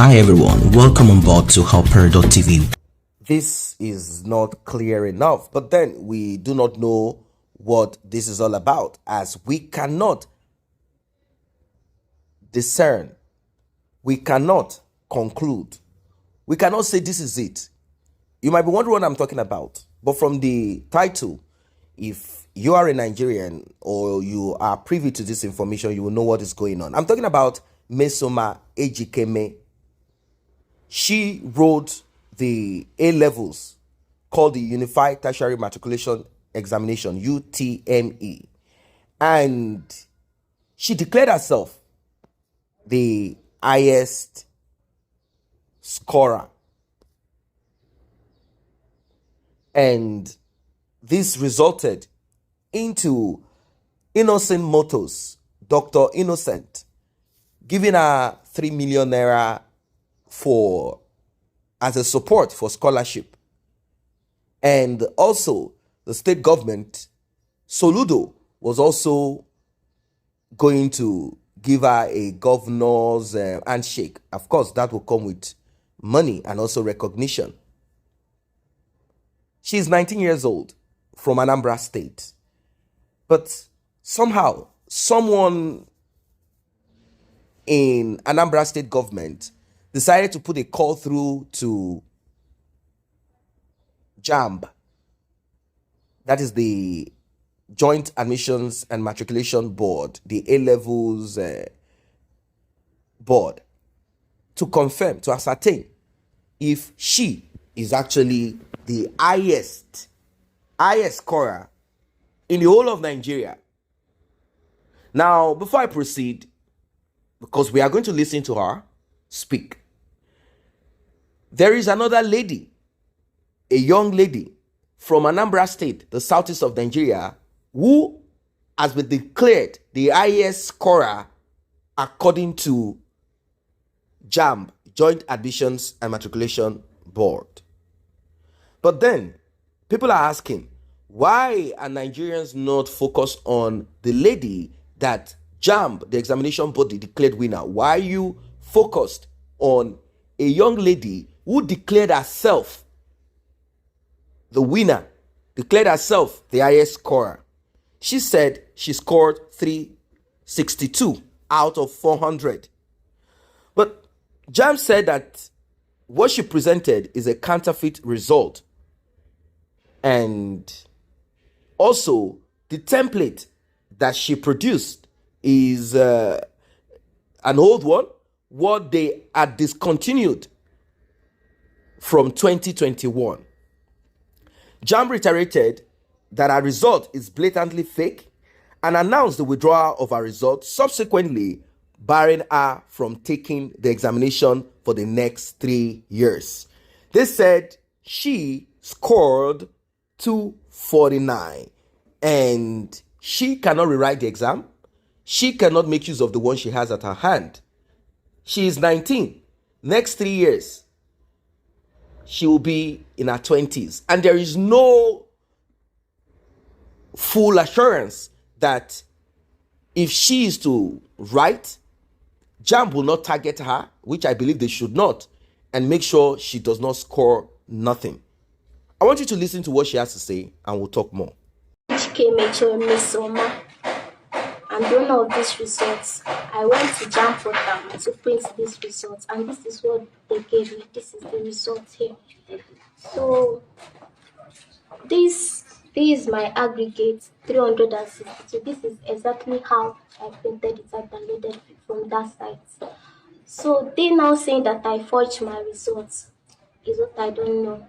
Hi everyone, welcome on board to Helper.tv. This is not clear enough, but then we do not know what this is all about, as we cannot discern, we cannot conclude, we cannot say this is it. You might be wondering what I'm talking about, but from the title, if you are a Nigerian or you are privy to this information, you will know what is going on. I'm talking about Mmesoma Ejikeme. She wrote the A levels called the Unified Tertiary Matriculation Examination, UTME, and she declared herself the highest scorer. And this resulted into Innocent Motors, Dr. Innocent, giving her 3 million naira as a support for scholarship. And also the state government, Soludo, was also going to give her a governor's handshake. Of course, that will come with money and also recognition. She's 19 years old from Anambra State. But somehow, someone in Anambra State government decided to put a call through to JAMB, that is the Joint Admissions and Matriculation Board, the A levels board, to confirm, to ascertain if she is actually the highest scorer in the whole of Nigeria. Now, before I proceed, because we are going to listen to her speak, there is another lady, a young lady from Anambra State, the southeast of Nigeria, who has been declared the highest scorer according to JAMB, Joint Admissions and Matriculation Board. But then, people are asking, why are Nigerians not focused on the lady that JAMB, the examination body, declared winner? Why are you focused on a young lady who declared herself the winner, declared herself the highest scorer? She said she scored 362 out of 400. But JAMB said that what she presented is a counterfeit result. And also, the template that she produced is an old one, what they had discontinued from 2021. JAMB reiterated that her result is blatantly fake and announced the withdrawal of her result, subsequently barring her from taking the examination for the next 3 years. They said she scored 249 and she cannot rewrite the exam. She cannot make use of the one she has at her hand. She is 19. Next 3 years, she will be in her 20s. And there is no full assurance that if she is to write, JAMB will not target her, which I believe they should not, and make sure she does not score nothing. I want you to listen to what she has to say, and we'll talk more. Mmesoma. And one of these results, I went to JAMB portal to print these results, and this is what they gave me. This is the result here. So this is my aggregate 362. This is exactly how I printed it. I downloaded it from that site. So they now saying that I forged my results is what I don't know,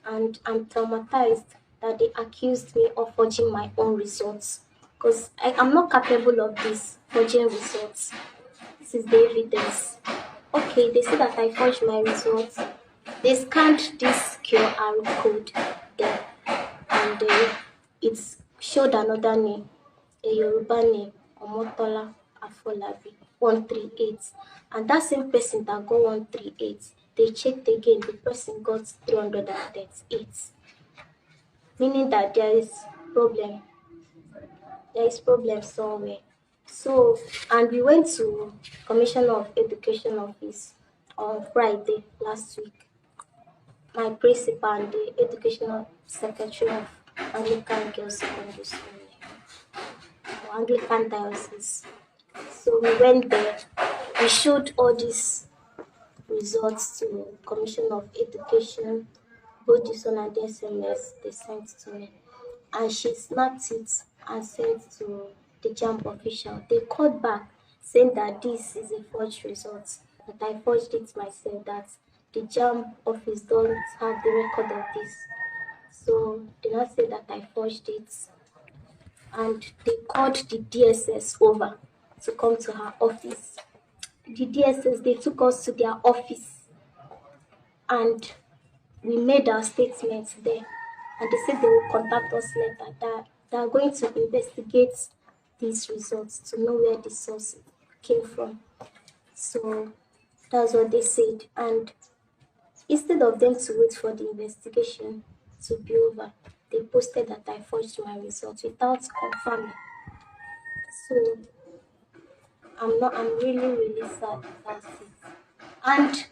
and I'm traumatized that they accused me of forging my own results, because I'm not capable of this forging results. This is the evidence. Okay, they say that I forged my results. They scanned this QR code there, and it showed another name, a Yoruba name, Omotola Afolabi, 138. And that same person that got 138, they checked again, the person got 338. Meaning that there is problem. There is problem somewhere. So, and we went to Commissioner of Education office on Friday last week. My principal and the educational secretary of Anglican Girls Secondary School, or Anglican Diocese. So we went there. We showed all these results to Commission of Education, both this one and the SMS they sent to me. And she snapped it and sent to the JAMB official. They called back saying that this is a forged result, that I forged it myself, that the JAMB office don't have the record of this. So they now say that I forged it, and they called the DSS over to come to her office. The DSS, they took us to their office and we made our statements there. And they said they will contact us later, that they are going to investigate these results to know where the source came from. So that's what they said. And instead of them to wait for the investigation to be over, they posted that I forged my results without confirming. So I'm really, really sad about it. And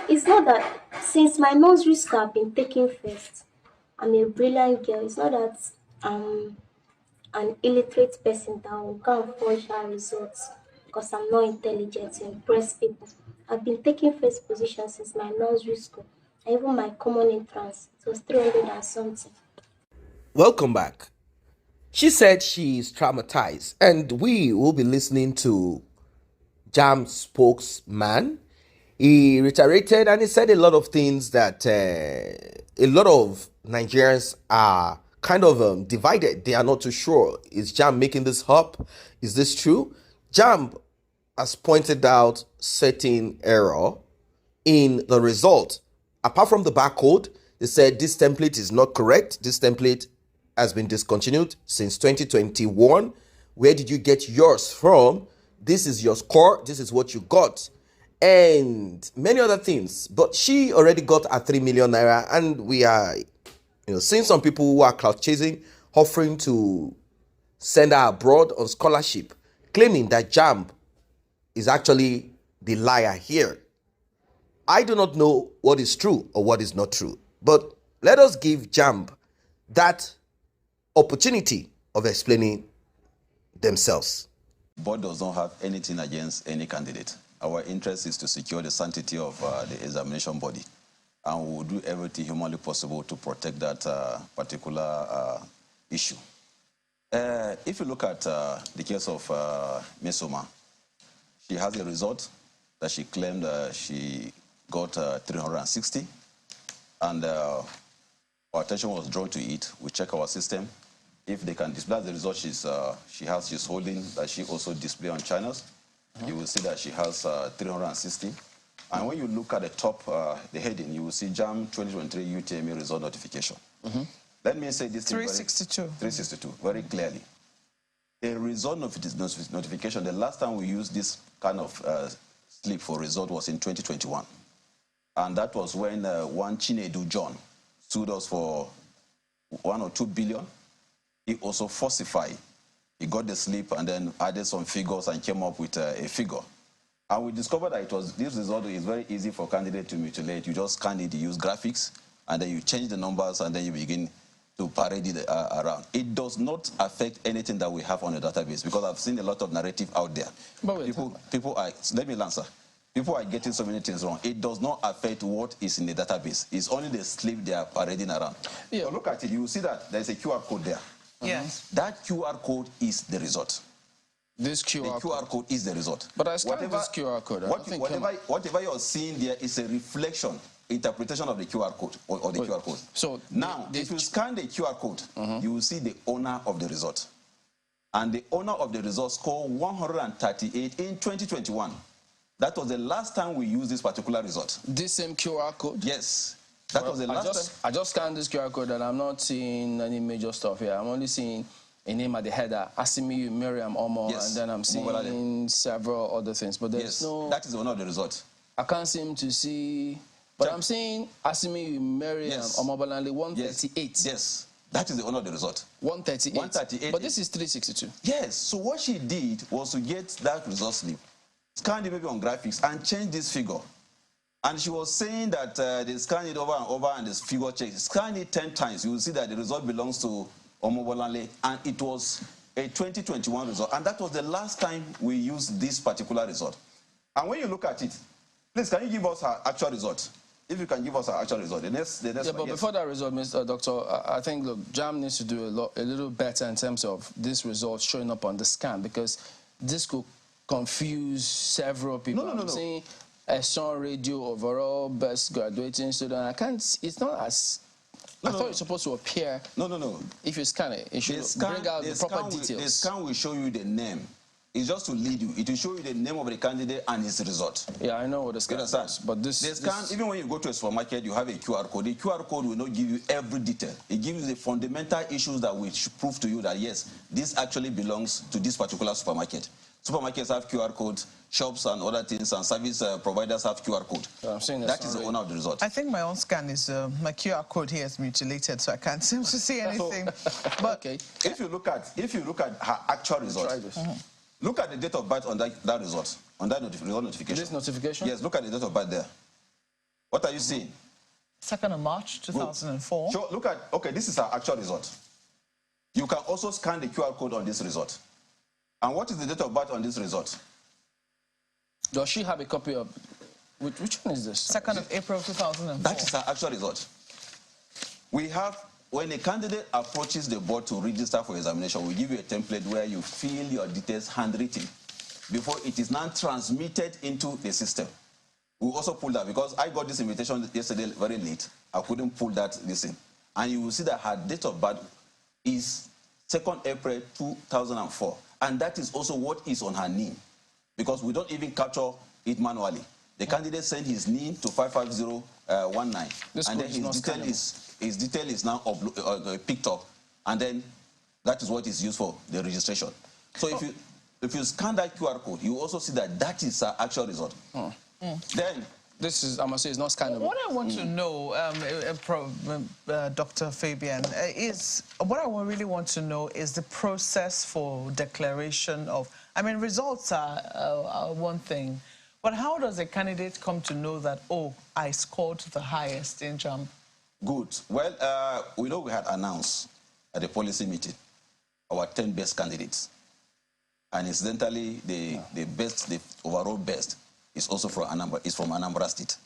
it's not that since my nursery school have been taken first, I'm a brilliant girl. It's not that I'm an illiterate person that will go and forge her results because I'm not intelligent to impress people. I've been taking first position since my nursery school. And even my common entrance, it was 300 and something. Welcome back. She said she is traumatized, and we will be listening to JAMB spokesman. He reiterated and he said a lot of things that a lot of Nigerians are kind of divided. They are not too sure. Is JAMB making this up? Is this true? JAMB has pointed out certain error in the result. Apart from the barcode, they said this template is not correct. This template has been discontinued since 2021. Where did you get yours from? This is your score. This is what you got. And many other things. But she already got a 3 million naira, and we are seeing some people who are clout chasing, offering to send her abroad on scholarship, claiming that JAMB is actually the liar here. I do not know what is true or what is not true, but let us give JAMB that opportunity of explaining themselves. Board does not have anything against any candidate. Our interest is to secure the sanctity of the examination body, and we will do everything humanly possible to protect that particular issue. If you look at the case of Mmesoma, she has a result that she claimed she got 360, and our attention was drawn to it. We check our system. If they can display the result she's holding, that she also display on channels, you will see that she has 360. And when you look at the top, the heading, you will see JAMB 2023 Utme result notification. Let me say this 362. 362, very clearly. A result notification, the last time we used this kind of slip for result was in 2021. And that was when one Chinedu John sued us for 1 or 2 billion. He also falsified. He got the slip and then added some figures and came up with a figure. And we discovered that this result is very easy for candidate to mutilate. You just scan it, you use graphics, and then you change the numbers, and then you begin to parade it around. It does not affect anything that we have on the database, because I've seen a lot of narrative out there. But wait, people are, let me answer. People are getting so many things wrong. It does not affect what is in the database. It's only the slip they are parading around. Yeah. So look at it. You will see that there's a QR code there. Yes. That QR code is the result. This QR code is the result. But I scanned this QR code. Whatever you're seeing there is a reflection, interpretation of the QR code or the QR code. So now, if you scan the QR code, you will see the owner of the result. And the owner of the result scored 138 in 2021. That was the last time we used this particular result. This same QR code? Yes. That was the last time. I just scanned this QR code and I'm not seeing any major stuff here. I'm only seeing a name at the header, Asimi Miriam Omo, yes, and then I'm seeing several other things. But there's no... That is the one of the result. I can't seem to see... But I'm seeing Asimi Miriam Omo Balali 138. Yes. That is the one of the result. 138. 138. But this is 362. Yes. So what she did was to get that result slip, scan the maybe on graphics, and change this figure. And she was saying that they scan it over and over and this figure check. Scan it 10 times, you will see that the result belongs to Omobolanle, and it was a 2021 result. And that was the last time we used this particular result. And when you look at it, please, can you give us our actual result? If you can give us our actual result. The next yeah, one, but yes. before that result, Mr. Doctor, I think, look, JAMB needs to do a little better in terms of this result showing up on the scan, because this could confuse several people. No. I'm saying Son Radio overall best graduating student. I can't. It's not as. I thought it's supposed to appear. No. If you scan it, it should bring out the proper details. The scan will show you the name. It's just to lead you. It will show you the name of the candidate and his result. Yeah, I know what the scan is, but the scan, even when you go to a supermarket, you have a QR code. The QR code will not give you every detail. It gives you the fundamental issues that will prove to you that, yes, this actually belongs to this particular supermarket. Supermarkets have QR codes, shops and other things, and service providers have QR code. I'm saying that is the owner of the result. I think my own scan is, my QR code here is mutilated, so I can't seem to see anything. But okay. If you look at her actual result, look at the date of birth on that result, on that result notification. This notification? Yes, look at the date of birth there. What are you seeing? 2nd of March, 2004. So look at, okay, this is our actual result. You can also scan the QR code on this result. And what is the date of birth on this result? Does she have a copy of, which one is this? 2nd of April, 2004. That is our actual result. We have, when a candidate approaches the board to register for examination, we give you a template where you fill your details handwritten before it is now transmitted into the system. We also pull that, because I got this invitation yesterday very late. I couldn't pull this in. And you will see that her date of birth is 2nd April 2004. And that is also what is on her name, because we don't even capture it manually. The candidate sent his name to 55019, and then his detail is now picked up, and then that is what is used for the registration. So if you scan that QR code, you also see that that is our actual result. Then this is, I must say, it's not scannable. What I want to know, Dr. Fabian, is what I really want to know is the process for declaration of. I mean, results are one thing, but how does a candidate come to know that, oh, I scored the highest in JAMB? Good. Well, we know we had announced at the policy meeting our 10 best candidates, and incidentally, the overall best is also from Anambra State,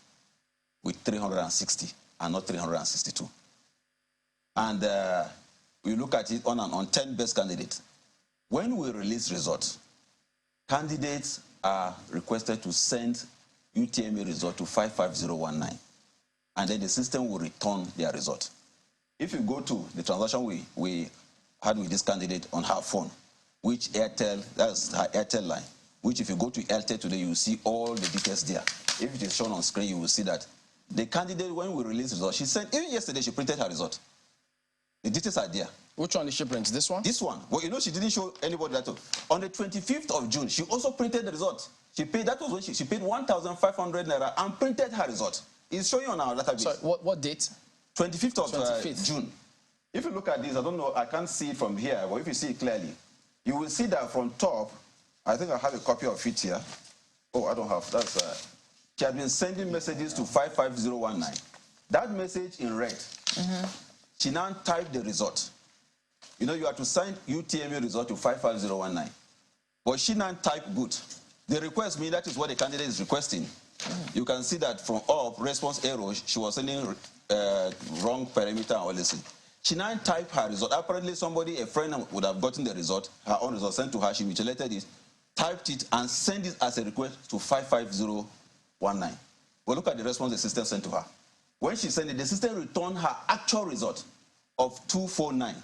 with 360 and not 362. And we look at it on 10 best candidates. When we release results, candidates are requested to send UTME result to 55019, and then the system will return their result. If you go to the transaction we had with this candidate on her phone, which Airtel, that's her Airtel line, which if you go to Airtel today, you will see all the details there. If it is shown on screen, you will see that the candidate, when we release results, she sent, even yesterday, she printed her result. The details are there. Which one did she print? This one? This one. Well, you know, she didn't show anybody that. On the 25th of June, she also printed the result. She paid, that was when she paid 1,500 naira and printed her result. It's showing on our database. Sorry, what date? 25th of June. If you look at this, I don't know, I can't see it from here, but if you see it clearly, you will see that from top, I think I have a copy of it here. Oh, I don't have. That's. She has been sending messages to 55019. That message in red. She now typed the result. You know, you have to send UTME result to 55019. But she now typed good. The request means that is what the candidate is requesting. You can see that from up, response error, she was sending wrong parameter and all this. She now typed her result. Apparently somebody, a friend would have gotten the result, her own result sent to her, she mutilated it, typed it, and sent it as a request to 55019. But look at the response the system sent to her. When she sent it, the system returned her actual result of 249.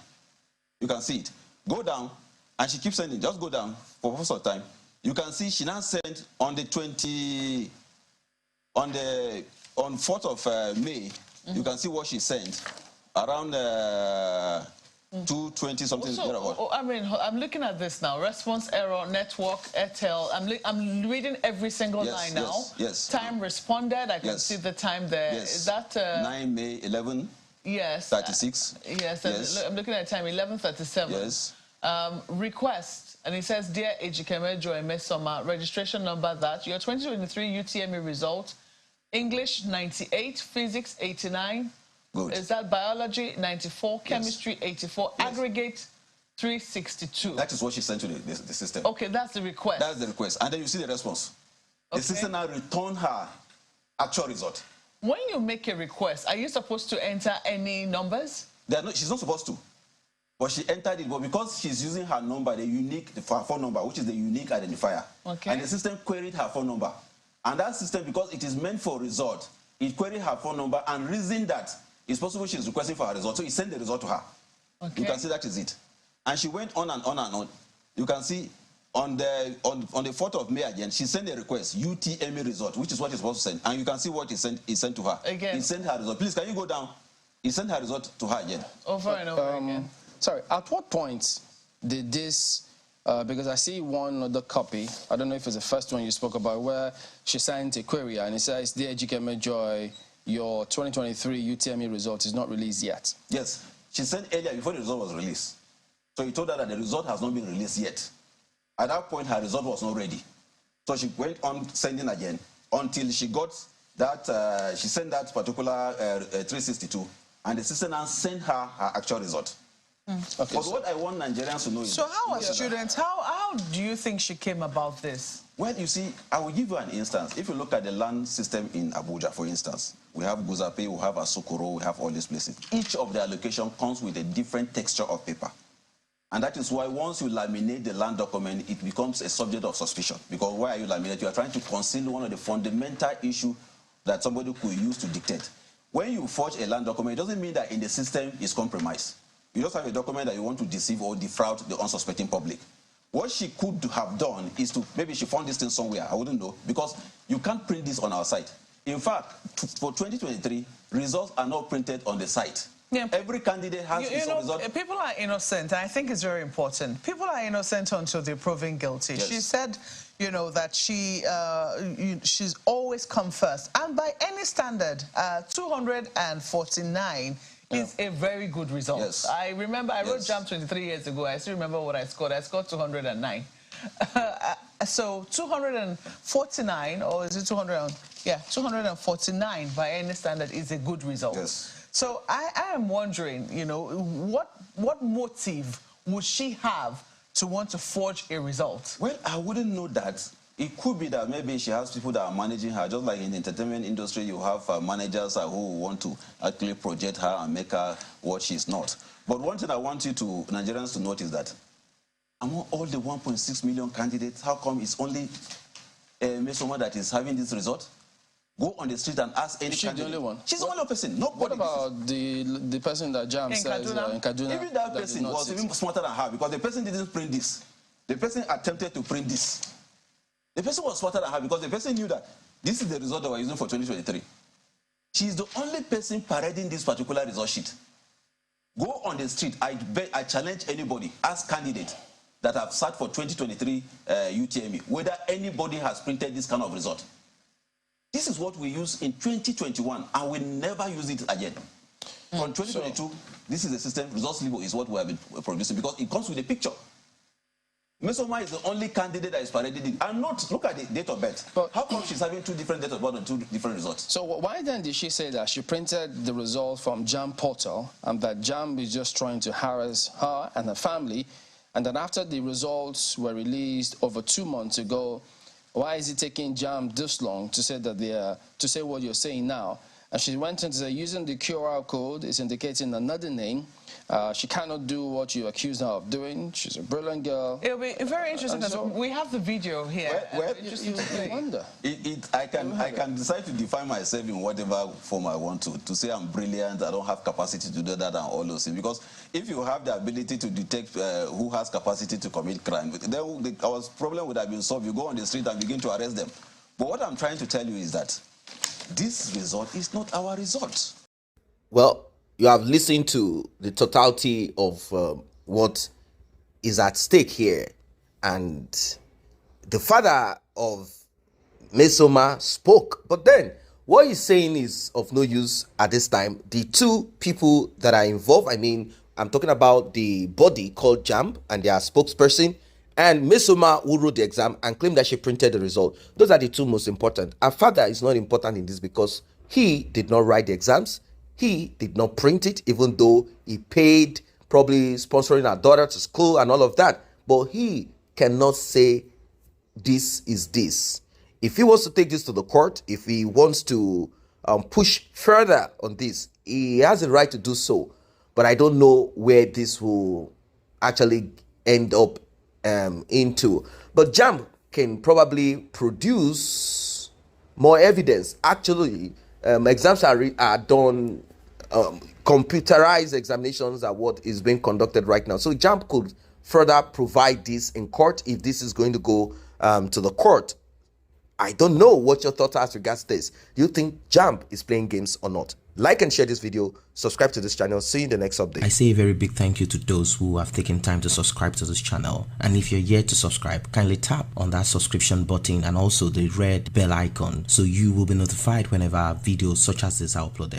You can see it. Go down, and she keeps sending. Just go down for purpose of time. You can see she now sent on the 4th of May. You can see what she sent around 220 something. So, I mean, I'm looking at this now. Response error, network, Airtel. I'm reading every single line now. Yes. Time responded. I can see the time there. Yes. Is that 9 May 11? Yes. 36. Yes. I'm looking at time 11:37. Yes. Request, and it says, Dear Ejikemejo Mmesoma, registration number that your 2023 UTME result English 98, physics 89. Good. Is that biology 94, chemistry 84, aggregate 362? That is what she sent to the system. Okay, that's the request. That's the request. And then you see the response. The system now returned her actual result. When you make a request, are you supposed to enter any numbers? She's not supposed to. But she entered it, but because she's using her number, the phone number, which is the unique identifier. Okay. And the system queried her phone number. And that system, because it is meant for result, it queried her phone number and reasoned that it's possible she's requesting for her result. So it sent the result to her. Okay. You can see that is it. And she went on and on and on. You can see on the 4th of May again, she sent a request, Utme result, which is what it's supposed to send. And you can see what he sent to her. Again. He sent her result. Please, can you go down? He sent her result to her again. Over and over again. Sorry, at what point did this, because I see one other copy, I don't know if it's the first one you spoke about, where she sent a query and it says, Dear Ejikeme Joy, your 2023 UTME result is not released yet. Yes, she sent earlier before the result was released. So he told her that the result has not been released yet. At that point, her result was not ready. So she went on sending again until she got that, she sent that particular 362, and the system now sent her actual result. Okay, but what I want Nigerians to know is... So how, as students, how do you think she came about this? Well, you see, I will give you an instance. If you look at the land system in Abuja, for instance, we have Guzape, we have Asokoro, we have all these places. Each of the allocation comes with a different texture of paper. And that is why once you laminate the land document, it becomes a subject of suspicion. Because why are you laminating? You are trying to conceal one of the fundamental issues that somebody could use to dictate. When you forge a land document, it doesn't mean that in the system is compromised. You just have a document that you want to deceive or defraud the unsuspecting public. What she could have done is to, maybe she found this thing somewhere, I wouldn't know, because you can't print this on our site. In fact, for 2023, results are not printed on the site. Yeah. Every candidate has his own result. People are innocent, and I think it's very important. People are innocent until they're proven guilty. Yes. She said, you know, that she's always come first. And by any standard, 249 is a very good result. Yes. I remember I wrote JAMB 23 years ago. I still remember what I scored. I scored 209. So 249, or is it 200? Yeah, 249 by any standard is a good result. Yes. So I am wondering, you know, what motive would she have to want to forge a result? Well, I wouldn't know that. It could be that maybe she has people that are managing her, just like in the entertainment industry, you have managers who want to actually project her and make her what she's not. But one thing I want you to, Nigerians, to notice that among all the 1.6 million candidates, how come it's only Mmesoma that is having this result? Go on the street and ask any candidate. She's the only one. She's the only person. What about the person that JAMB says in Kaduna? Even that person was even smarter than her, because the person didn't print this. The person attempted to print this. The person was smarter than her because the person knew that this is the result that we're using for 2023. She's the only person parading this particular result sheet. Go on the street. I challenge anybody, ask candidates that have sat for 2023 UTME, whether anybody has printed this kind of result. This is what we use in 2021, and we never use it again. From 2022, this is the system. Results label is what we have been producing because it comes with a picture. Mmesoma is the only candidate that is paraded in. And not look at the date of birth. But how come she's having two different dates of birth and two different results? So why then did she say that she printed the result from JAMB portal and that JAMB is just trying to harass her and her family, and then after the results were released over 2 months ago, why is it taking JAMB this long to say that to say what you're saying now? And she went into say using the QR code is indicating another name. She cannot do what you accuse her of doing. She's a brilliant girl. It'll be very interesting because we have the video here. Well, you wonder. I can decide to define myself in whatever form I want to say I'm brilliant, I don't have capacity to do that and all those things. Because if you have the ability to detect who has capacity to commit crime, then our problem would have been solved. You go on the street and begin to arrest them. But what I'm trying to tell you is that this result is not our result. Well, you have listened to the totality of what is at stake here. And the father of Mmesoma spoke. But then what he's saying is of no use at this time. The two people that are involved, I mean, I'm talking about the body called JAMB and their spokesperson and Mmesoma, who wrote the exam and claimed that she printed the result. Those are the two most important. Her father is not important in this because he did not write the exams. He did not print it, even though he paid, probably sponsoring her daughter to school and all of that. But he cannot say this is this. If he wants to take this to the court, if he wants to push further on this, he has the right to do so. But I don't know where this will actually end up into. But JAMB can probably produce more evidence. Actually, exams are done, computerized examinations are what is being conducted right now. So JAMB could further provide this in court if this is going to go to the court. I don't know what your thoughts are as regards this. Do you think JAMB is playing games or not? Like and share this video, subscribe to this channel. See you in the next update. I say a very big thank you to those who have taken time to subscribe to this channel. And if you're yet to subscribe, kindly tap on that subscription button and also the red bell icon so you will be notified whenever videos such as this are uploaded.